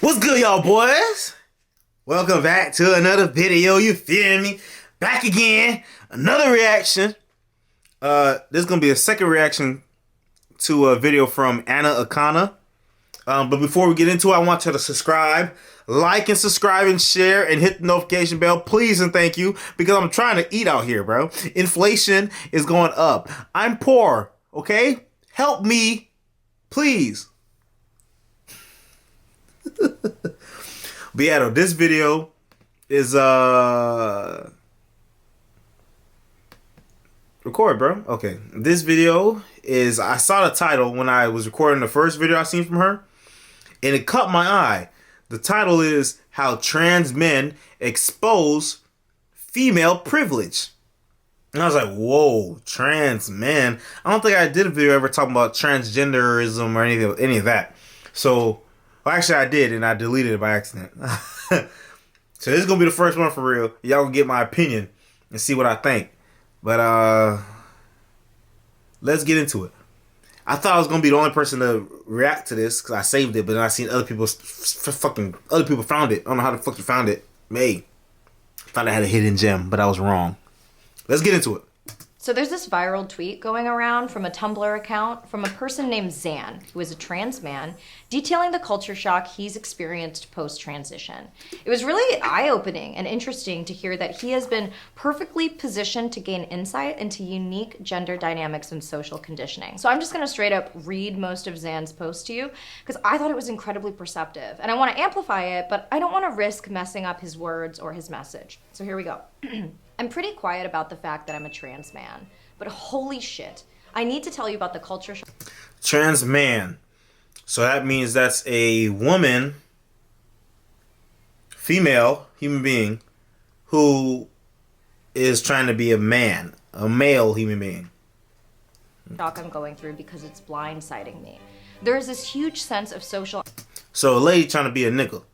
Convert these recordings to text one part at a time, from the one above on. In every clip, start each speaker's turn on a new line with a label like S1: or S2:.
S1: What's good, y'all boys? Welcome back to another video, you feel me? Back again, another reaction. This is going to be a second reaction to a video from Anna Akana. But before we get into it, I want you to subscribe, like and subscribe and share and hit the notification bell, please and thank you, because I'm trying to eat out here, bro. Inflation is going up. I'm poor, okay? Help me, please. But yeah, though, this video is record, bro. Okay, this video is, I saw the title when I was recording the first video I seen from her, and it caught my eye. The title is How Trans Men Expose Female Privilege. And I was like, whoa, trans men. I don't think I did a video ever talking about transgenderism or any of that. So, well, actually I did, and I deleted it by accident. So this is going to be the first one for real. Y'all gonna get my opinion and see what I think. But, let's get into it. I thought I was going to be the only person to react to this because I saved it, but then I seen other people found it. I don't know how the fuck you found it. Hey, thought I had a hidden gem, but I was wrong. Let's get into it.
S2: So there's this viral tweet going around from a Tumblr account from a person named Zan, who is a trans man, detailing the culture shock he's experienced post-transition. It was really eye-opening and interesting to hear that he has been perfectly positioned to gain insight into unique gender dynamics and social conditioning. So I'm just gonna straight up read most of Zan's post to you because I thought it was incredibly perceptive. And I wanna amplify it, but I don't wanna risk messing up his words or his message. So here we go. I'm pretty quiet about the fact that I'm a trans man, but holy shit, I need to tell you about the culture shock.
S1: Trans man. So that means that's a woman, female, human being, who is trying to be a man, a male human being.
S2: Shock I'm going through because it's blindsiding me. There is this huge sense of social
S1: So a lady trying to be a nigga.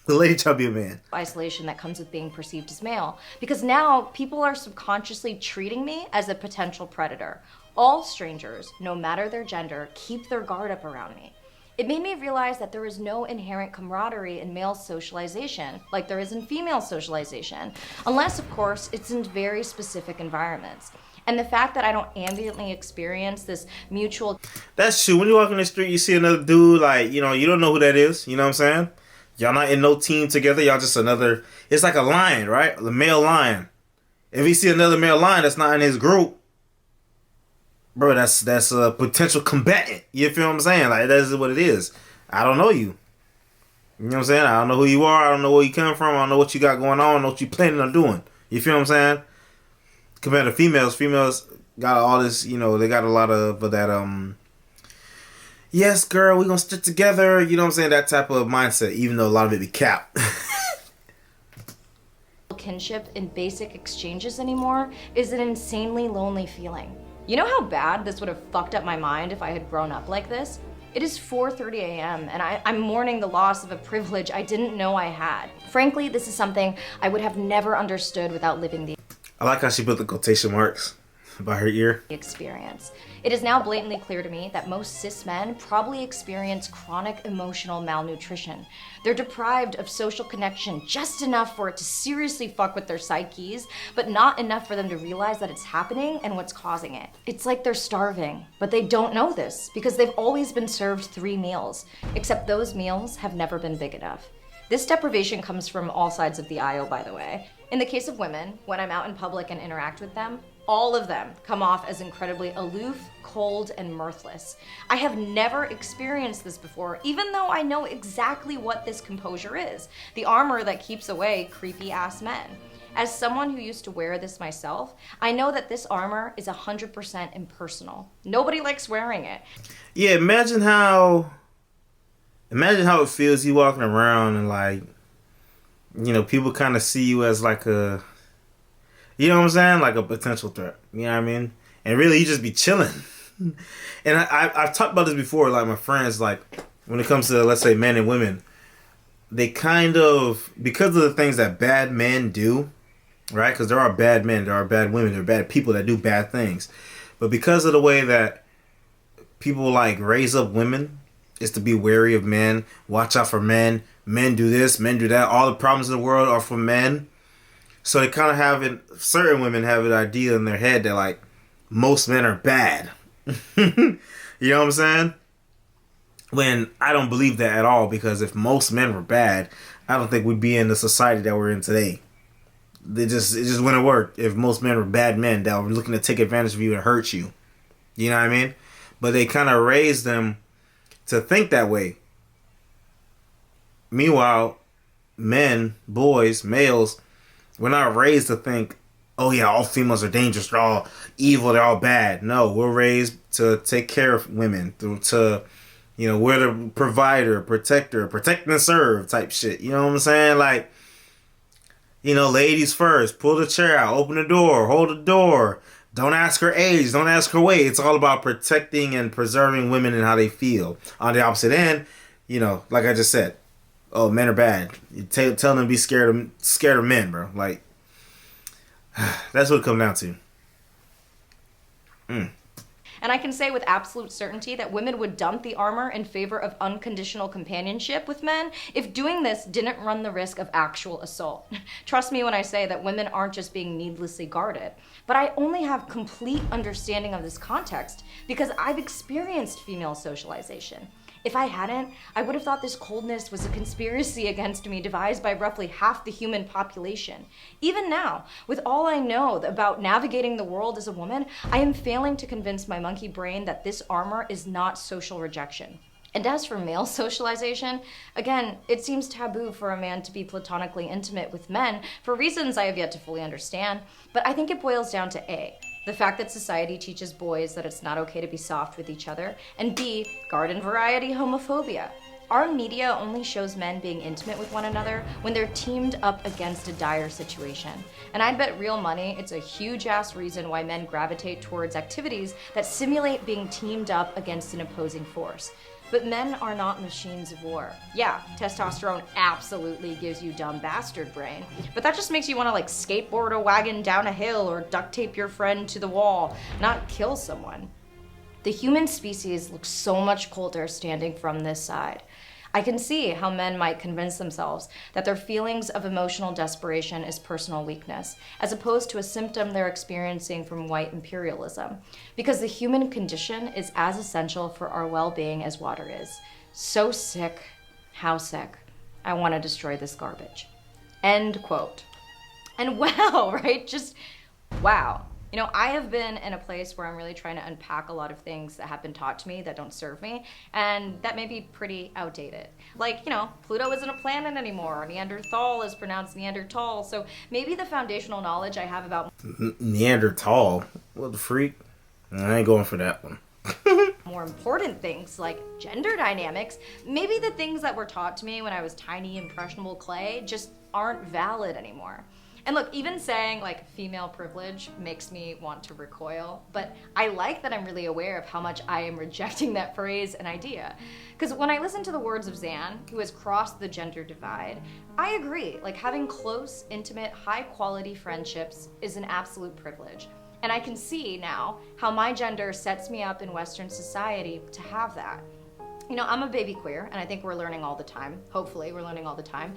S1: The lady trying to be a man.
S2: Isolation that comes with being perceived as male. Because now people are subconsciously treating me as a potential predator. All strangers, no matter their gender, keep their guard up around me. It made me realize that there is no inherent camaraderie in male socialization, like there is in female socialization, unless, of course, it's in very specific environments. And the fact that I don't ambiently experience this mutual...
S1: That's true. When you walk in the street, you see another dude, like, you know, you don't know who that is. You know what I'm saying? Y'all not in no team together. Y'all just another... It's like a lion, right? The male lion. If you see another male lion that's not in his group, bro, that's a potential combatant. You feel what I'm saying? Like, that's what it is. I don't know you. You know what I'm saying? I don't know who you are. I don't know where you come from. I don't know what you got going on. I don't know what you planning on doing. You feel what I'm saying? Compared to females, females got all this, you know, they got a lot of that, yes, girl, we gonna stick together. You know what I'm saying? That type of mindset, even though a lot of it be cap.
S2: kinship in basic exchanges anymore is an insanely lonely feeling. You know how bad this would have fucked up my mind if I had grown up like this? It is 4:30 a.m. and I'm mourning the loss of a privilege I didn't know I had. Frankly, this is something I would have never understood without living the
S1: I like how she put the quotation marks by her ear.
S2: Experience. It is now blatantly clear to me that most cis men probably experience chronic emotional malnutrition. They're deprived of social connection just enough for it to seriously fuck with their psyches, but not enough for them to realize that it's happening and what's causing it. It's like they're starving, but they don't know this because they've always been served 3 meals, except those meals have never been big enough. This deprivation comes from all sides of the aisle, by the way. In the case of women, when I'm out in public and interact with them, all of them come off as incredibly aloof, cold, and mirthless. I have never experienced this before, even though I know exactly what this composure is, the armor that keeps away creepy-ass men. As someone who used to wear this myself, I know that this armor is 100% impersonal. Nobody likes wearing it.
S1: Yeah, imagine how it feels you walking around and, like, you know, people kind of see you as like a, you know what I'm saying? Like a potential threat. You know what I mean? And really, you just be chilling. And I've talked about this before, like my friends, like when it comes to, let's say, men and women, they kind of, because of the things that bad men do, right? Because there are bad men, there are bad women, there are bad people that do bad things. But because of the way that people like raise up women is to be wary of men, watch out for men. Men do this, men do that. All the problems in the world are for men. So they kind of have it. Certain women have an idea in their head that like most men are bad. You know what I'm saying? When I don't believe that at all, because if most men were bad, I don't think we'd be in the society that we're in today. It just wouldn't work if most men were bad men that were looking to take advantage of you and hurt you. You know what I mean? But they kind of raised them to think that way. Meanwhile, men, boys, males, we're not raised to think, oh yeah, all females are dangerous, they're all evil, they're all bad. No, we're raised to take care of women, to we're the provider, protector, protect and serve type shit. You know what I'm saying? Like, ladies first, pull the chair out, open the door, hold the door. Don't ask her age, don't ask her weight. It's all about protecting and preserving women and how they feel. On the opposite end, like I just said, oh, men are bad. You tell them to be scared of men, bro. Like, that's what it comes down to.
S2: And I can say with absolute certainty that women would dump the armor in favor of unconditional companionship with men if doing this didn't run the risk of actual assault. Trust me when I say that women aren't just being needlessly guarded. But I only have complete understanding of this context because I've experienced female socialization. If I hadn't, I would have thought this coldness was a conspiracy against me devised by roughly half the human population. Even now, with all I know about navigating the world as a woman, I am failing to convince my monkey brain that this armor is not social rejection. And as for male socialization, again, it seems taboo for a man to be platonically intimate with men for reasons I have yet to fully understand, but I think it boils down to A, the fact that society teaches boys that it's not okay to be soft with each other, and B, garden variety homophobia. Our media only shows men being intimate with one another when they're teamed up against a dire situation. And I'd bet real money it's a huge-ass reason why men gravitate towards activities that simulate being teamed up against an opposing force. But men are not machines of war. Yeah, testosterone absolutely gives you dumb bastard brain, but that just makes you want to skateboard a wagon down a hill or duct tape your friend to the wall, not kill someone. The human species looks so much colder standing from this side. I can see how men might convince themselves that their feelings of emotional desperation is personal weakness, as opposed to a symptom they're experiencing from white imperialism, because the human condition is as essential for our well-being as water is. So sick, how sick, I want to destroy this garbage. End quote. And wow, right? Just wow. I have been in a place where I'm really trying to unpack a lot of things that have been taught to me that don't serve me, and that may be pretty outdated. Like, Pluto isn't a planet anymore. Neanderthal is pronounced Neanderthal, so maybe the foundational knowledge I have about
S1: Neanderthal? What the freak? I ain't going for that one.
S2: more important things like gender dynamics, maybe the things that were taught to me when I was tiny, impressionable clay just aren't valid anymore. And look, even saying female privilege makes me want to recoil, but I like that I'm really aware of how much I am rejecting that phrase and idea. Because when I listen to the words of Zan, who has crossed the gender divide, I agree, having close, intimate, high quality friendships is an absolute privilege. And I can see now how my gender sets me up in Western society to have that. I'm a baby queer, and I think we're learning all the time. Hopefully, we're learning all the time.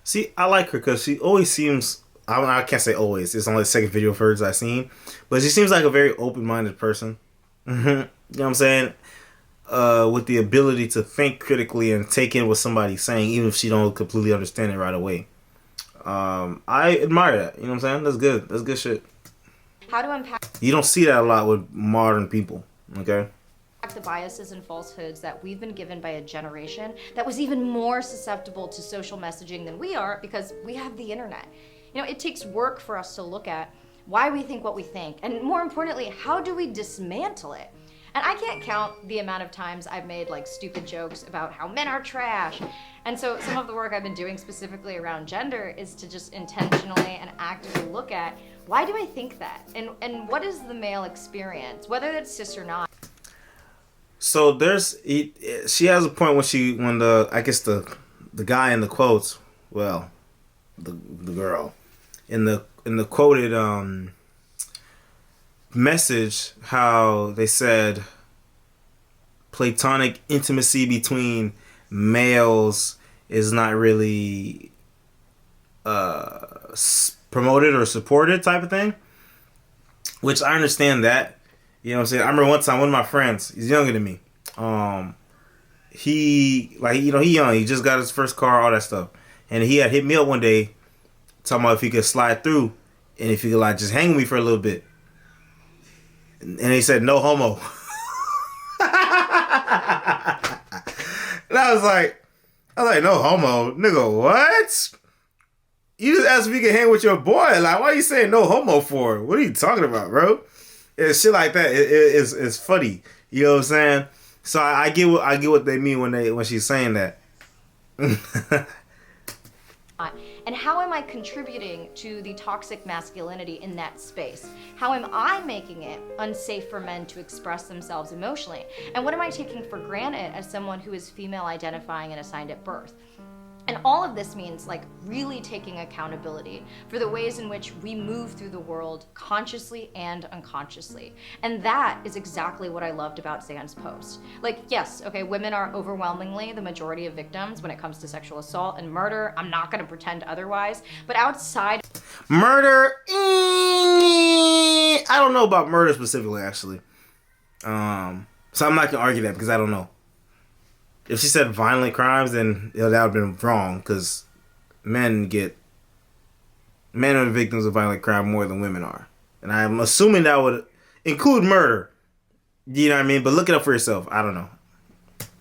S1: See, I like her because she always seems, I can't say always, it's only the second video of hers I've seen, but she seems like a very open-minded person. You know what I'm saying? With the ability to think critically and take in what somebody's saying, even if she don't completely understand it right away. I admire that. You know what I'm saying? That's good. That's good shit.
S2: How to unpack
S1: You don't see that a lot with modern people, okay?
S2: the biases and falsehoods that we've been given by a generation that was even more susceptible to social messaging than we are because we have the internet. It takes work for us to look at why we think what we think, and more importantly, how do we dismantle it? And I can't count the amount of times I've made stupid jokes about how men are trash. And so some of the work I've been doing specifically around gender is to just intentionally and actively look at why do I think that? And what is the male experience, whether it's cis or not?
S1: So she has a point when the guy in the quotes, well, the girl in the quoted message, how they said platonic intimacy between males is not really promoted or supported type of thing, which I understand that. You know what I'm saying? I remember one time one of my friends, he's younger than me. He he young, he just got his first car, all that stuff. And he had hit me up one day talking about if he could slide through and if he could like just hang with me for a little bit. And he said no homo. And I was like, no homo. Nigga, what? You just asked if you could hang with your boy. Like, why are you saying no homo for? What are you talking about, bro? It's shit like that. It's funny. You know what I'm saying? So I get what they mean when she's saying that.
S2: And how am I contributing to the toxic masculinity in that space? How am I making it unsafe for men to express themselves emotionally? And what am I taking for granted as someone who is female identifying and assigned at birth? And all of this means like really taking accountability for the ways in which we move through the world consciously and unconsciously. And that is exactly what I loved about Zan's post. Like, yes, okay, women are overwhelmingly the majority of victims when it comes to sexual assault and murder. I'm not gonna pretend otherwise, but outside
S1: murder, I don't know about murder specifically, actually. So I'm not gonna argue that because I don't know. If she said violent crimes, then that would have been wrong, because men are the victims of violent crime more than women are. And I'm assuming that would include murder. You know what I mean? But look it up for yourself. I don't know.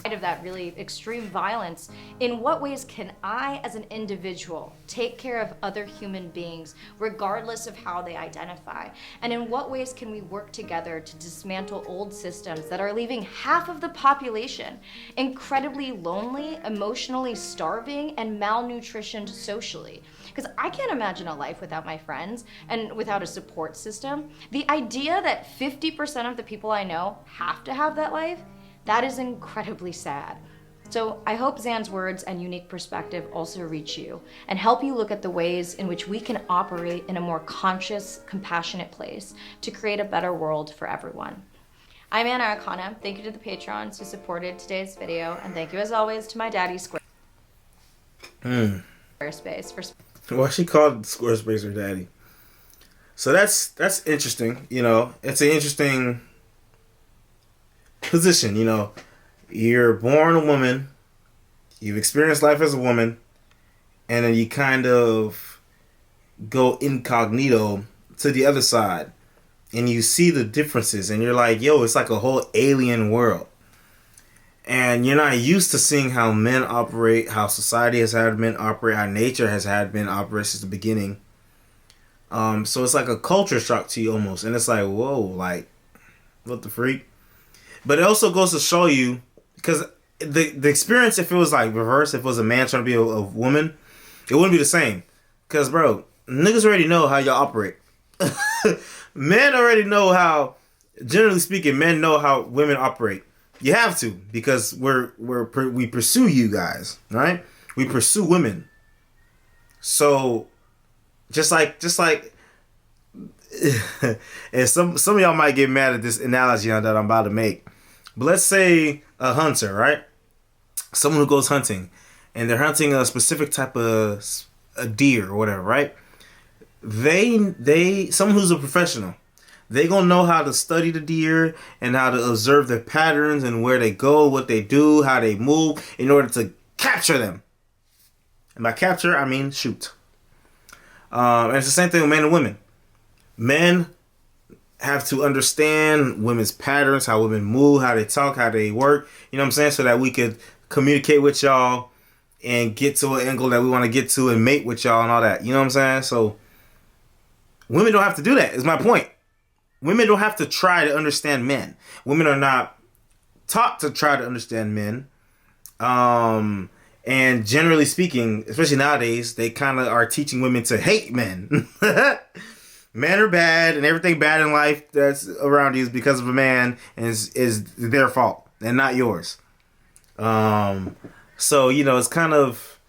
S2: Of that really extreme violence, in what ways can I as an individual take care of other human beings regardless of how they identify? And in what ways can we work together to dismantle old systems that are leaving half of the population incredibly lonely, emotionally starving, and malnutritioned socially? Because I can't imagine a life without my friends and without a support system. The idea that 50% of the people I know have to have that life, that is incredibly sad. So I hope Zan's words and unique perspective also reach you and help you look at the ways in which we can operate in a more conscious, compassionate place to create a better world for everyone. I'm Anna Arcana. Thank you to the patrons who supported today's video, and thank you as always to my daddy Squarespace for...
S1: Well, she called Squarespace her daddy. So that's interesting. You know, it's an interesting position. You know, you're born a woman, you've experienced life as a woman, and then you kind of go incognito to the other side, and you see the differences, and you're like, yo, it's like a whole alien world. And you're not used to seeing how men operate, how society has had men operate, how nature has had men operate since the beginning. So it's like a culture shock to you almost, and it's like, whoa, like, what the freak? But it also goes to show you, because the experience, if it was like reverse, if it was a man trying to be a woman, it wouldn't be the same. Because, bro, niggas already know how y'all operate. Men already know how, generally speaking, men know how women operate. You have to, because we pursue you guys, right? We pursue women. So, just like, and some of y'all might get mad at this analogy that I'm about to make. But let's say a hunter, right? Someone who goes hunting, and they're hunting a specific type of a deer or whatever, right? Someone who's a professional, they gonna know how to study the deer and how to observe their patterns and where they go, what they do, how they move in order to capture them. And by capture, I mean shoot. And it's the same thing with men and women. Men have to understand women's patterns, how women move, how they talk, how they work, you know what I'm saying? So that we could communicate with y'all and get to an angle that we want to get to and mate with y'all and all that. You know what I'm saying? So women don't have to do that, is my point. Women don't have to try to understand men. Women are not taught to try to understand men. And generally speaking, especially nowadays, they kind of are teaching women to hate men. Men are bad, and everything bad in life that's around you is because of a man, and is their fault and not yours. So, you know, it's kind of,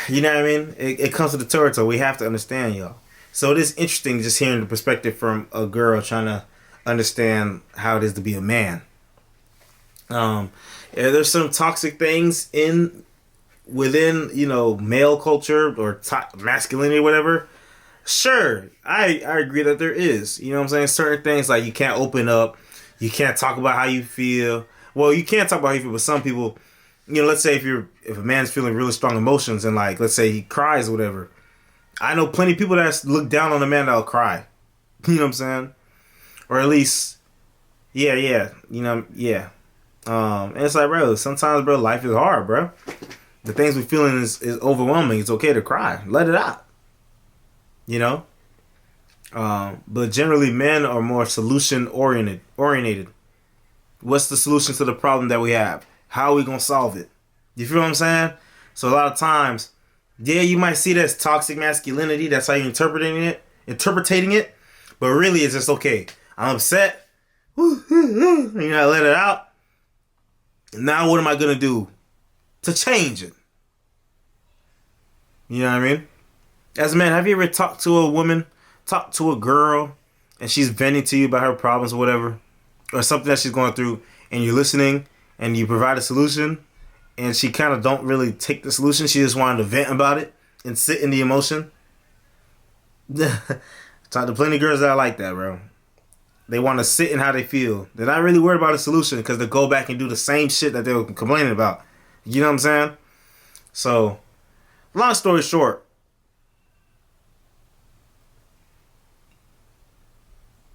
S1: you know what I mean? It comes to the territory. We have to understand y'all. So it is interesting just hearing the perspective from a girl trying to understand how it is to be a man. Yeah, there's some toxic things within male culture or masculinity or whatever. Sure, I agree that there is. You know what I'm saying? Certain things like you can't open up, you can't talk about how you feel. Well, you can't talk about how you feel, but some people, let's say if a man's feeling really strong emotions and like let's say he cries or whatever. I know plenty of people that look down on a man that'll cry. You know what I'm saying? Or at least, yeah, yeah. And it's like, bro, sometimes, bro, life is hard, bro. The things we're feeling is overwhelming. It's okay to cry. Let it out. You know? But generally, men are more solution oriented. What's the solution to the problem that we have? How are we going to solve it? You feel what I'm saying? So a lot of times, yeah, you might see that as toxic masculinity. That's how you're interpreting it. But really, it's just, okay, I'm upset. I let it out. Now what am I going to do to change it? You know what I mean? As a man, have you ever talked to a woman, talked to a girl, and she's venting to you about her problems or whatever, or something that she's going through, and you're listening, and you provide a solution, and she kind of don't really take the solution. She just wanted to vent about it and sit in the emotion. Talk to plenty of girls that are like that, bro. They want to sit in how they feel. They're not really worried about a solution because they go back and do the same shit that they were complaining about. You know what I'm saying? So, long story short.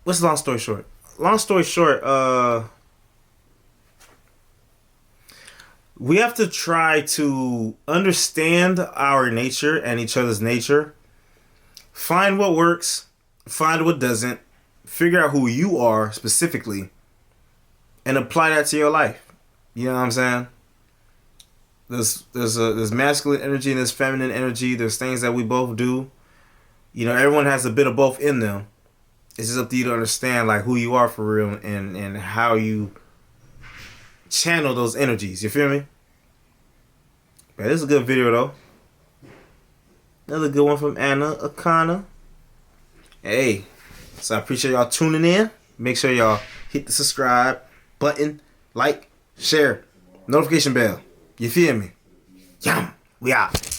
S1: What's long story short? Long story short, we have to try to understand our nature and each other's nature. Find what works. Find what doesn't. Figure out who you are specifically and apply that to your life. You know what I'm saying? There's masculine energy and there's feminine energy. There's things that we both do. Everyone has a bit of both in them. It's just up to you to understand like who you are for real and how you channel those energies. You feel me? Man, this is a good video though. Another good one from Anna Akana. Hey. So I appreciate y'all tuning in. Make sure y'all hit the subscribe button, like, share, notification bell. You feel me? Yum. We out.